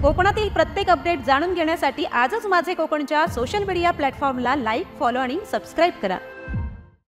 कोकणातील प्रत्येक अपडेट जाणून घेण्यासाठी आजच माझे कोकणच्या सोशल मीडिया प्लॅटफॉर्मला लाईक, फॉलो आणि सबस्क्राइब करा।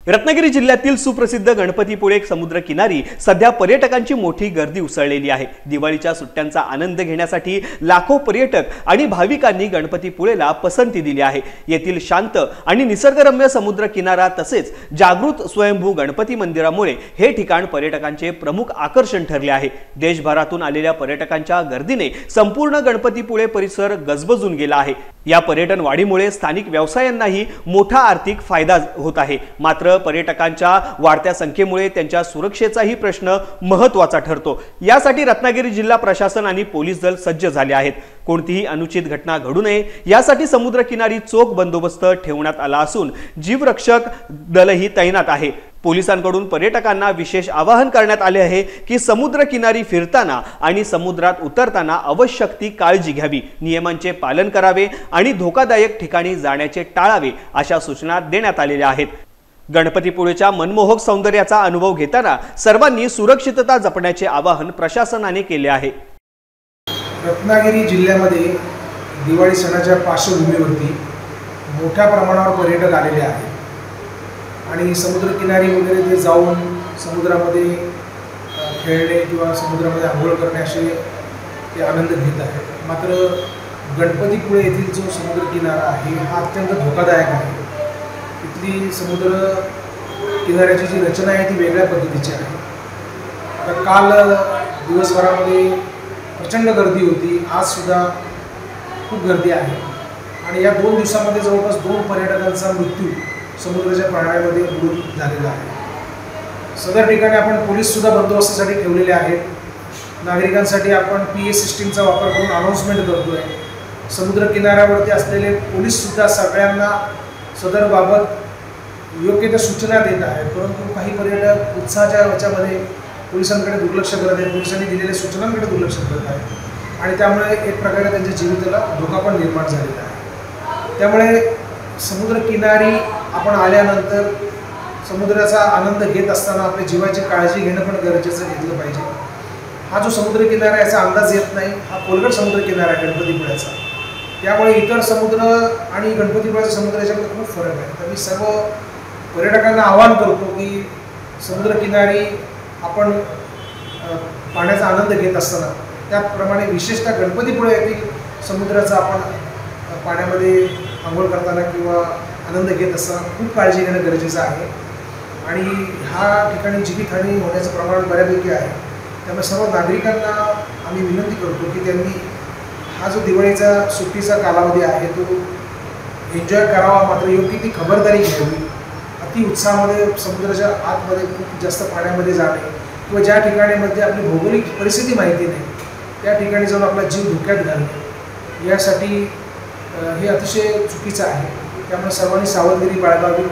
रत्नागिरी जिल्ह्यातील सुप्रसिद्ध गणपतीपुळे समुद्र किनारी सध्या पर्यटकांची मोठी गर्दी उसळलेली आहे। दिवाळीच्या सुट्ट्यांचा आनंद घेण्यासाठी लाखो पर्यटक आणि भाविकांनी गणपतीपुळेला पसंती दिली आहे। येथील शांत आणि निसर्गरम्य समुद्र किनारा तसेच जागृत स्वयंभू गणपती मंदिरामुळे हे ठिकाण पर्यटकांचे प्रमुख आकर्षण ठरले आहे। देशभरातून आलेल्या पर्यटकांच्या गर्दीने संपूर्ण गणपतीपुळे परिसर गजबजून गेला आहे। या पर्यटन वाढीमुळे स्थानिक व्यवसायांनाही मोठा आर्थिक फायदा होत आहे। मात्र पर्यटकांच्या वाढत्या संख्येमुळे त्यांच्या सुरक्षेचाही प्रश्न महत्त्वाचा ठरतो। यासाठी रत्नागिरी जिल्हा प्रशासन आणि पोलीस दल सज्ज झाले आहेत। कोणतीही अनुचित घटना घडू नये यासाठी समुद्र किनारी चोख बंदोबस्त ठेवण्यात आला असून जीवरक्षक दलही तैनात आहे। पोलिसांकडून पर्यटकांना विशेष आवाहन करण्यात आले आहे की समुद्र किनारी फिरताना आणि समुद्रात उतरताना आवश्यक ती काळजी घ्यावी, नियमांचे पालन करावे आणि धोकादायक ठिकाणी जाण्याचे टाळावे अशा सूचना देण्यात आलेल्या आहेत। गणपतीपुळेच्या मनमोहक सौंदर्याचा अनुभव घेताना सर्वांनी सुरक्षितता जपण्याचे आवाहन प्रशासनाने केले आहे। रत्नागिरी जिल्ह्यामध्ये दिवाळी सणाच्या पार्श्वभूमीवरती मोठ्या प्रमाणावर पर्यटक आलेले आहेत आणि समुद्रकिनारी वगैरे ते जाऊन समुद्रामध्ये खेळणे किंवा समुद्रामध्ये आंघोळ करणे असे ते आनंद घेत आहेत। मात्र गणपतीपुळे येथील जो समुद्रकिनारा आहे हा अत्यंत धोकादायक आहे। इथली समुद्र किनाऱ्याची जी रचना आहे ती वेगळ्या पद्धतीची आहे। आता काल दिवसभरामध्ये प्रचंड गर्दी होती, आज सुद्धा खूप गर्दी आहे आणि या 2 दिवसांमध्ये जवळपास 2 पर्यटकांचा मृत्यू समुद्राच्या पाण्यामध्ये बुडून झालेला आहे। सदर ठिकाणी आपण पोलीससुद्धा बंदोबस्तासाठी ठेवलेले आहेत। नागरिकांसाठी आपण PA सिस्टीमचा वापर करून अनाउन्समेंट करतो आहे। समुद्र किनाऱ्यावरती असलेले पोलीससुद्धा सगळ्यांना सदर बाबत योग्य त्या सूचना देत आहेत, परंतु काही पर्यटक उत्साहाच्या याच्यामध्ये पोलिसांकडे दुर्लक्ष करत आहेत, पोलिसांनी दिलेल्या सूचनांकडे दुर्लक्ष करत आहेत आणि त्यामुळे एक प्रकारे त्यांच्या जीविताला धोका पण निर्माण झालेला आहे। त्यामुळे समुद्रकिनारी आपण आल्यानंतर समुद्राचा आनंद घेत असताना आपल्या जीवाची काळजी घेणं पण गरजेचं घेतलं पाहिजे। हा जो समुद्रकिनारा आहे याचा अंदाज येत नाही, हा खोलगट समुद्रकिनारा आहे गणपतीपुळ्याचा, त्यामुळे इतर समुद्र आणि गणपतीपुळ्याचा समुद्र याच्यामध्ये खूप फरक आहे। तर मी सर्व पर्यटकांना आवाहन करतो की समुद्रकिनारी आपण पाण्याचा आनंद घेत असताना त्याप्रमाणे विशेषतः गणपतीपुळे येथील समुद्राचा आपण पाण्यामध्ये आंघोळ करताना किंवा आनंद घेत असताना खूप काळजी घेणं गरजेचं आहे आणि ह्या ठिकाणी जीवितहानी होण्याचं प्रमाण बऱ्यापैकी आहे। त्यामुळे सर्व नागरिकांना आम्ही विनंती करतो की त्यांनी हा जो दिवाळीचा सुट्टीचा कालावधी आहे तो एन्जॉय करावा, मात्र योग्य ती खबरदारी घ्यावी। अति उत्साहामध्ये समुद्राच्या आतमध्ये खूप जास्त पाण्यामध्ये जाणे किंवा ज्या ठिकाणीमध्ये आपली भौगोलिक परिस्थिती माहिती नाही त्या ठिकाणी जाऊन आपला जीव धोक्यात घालणे यासाठी हे अतिशय चुकीचं आहे। त्यामुळे सर्वांनी सावधगिरी बाळगावी।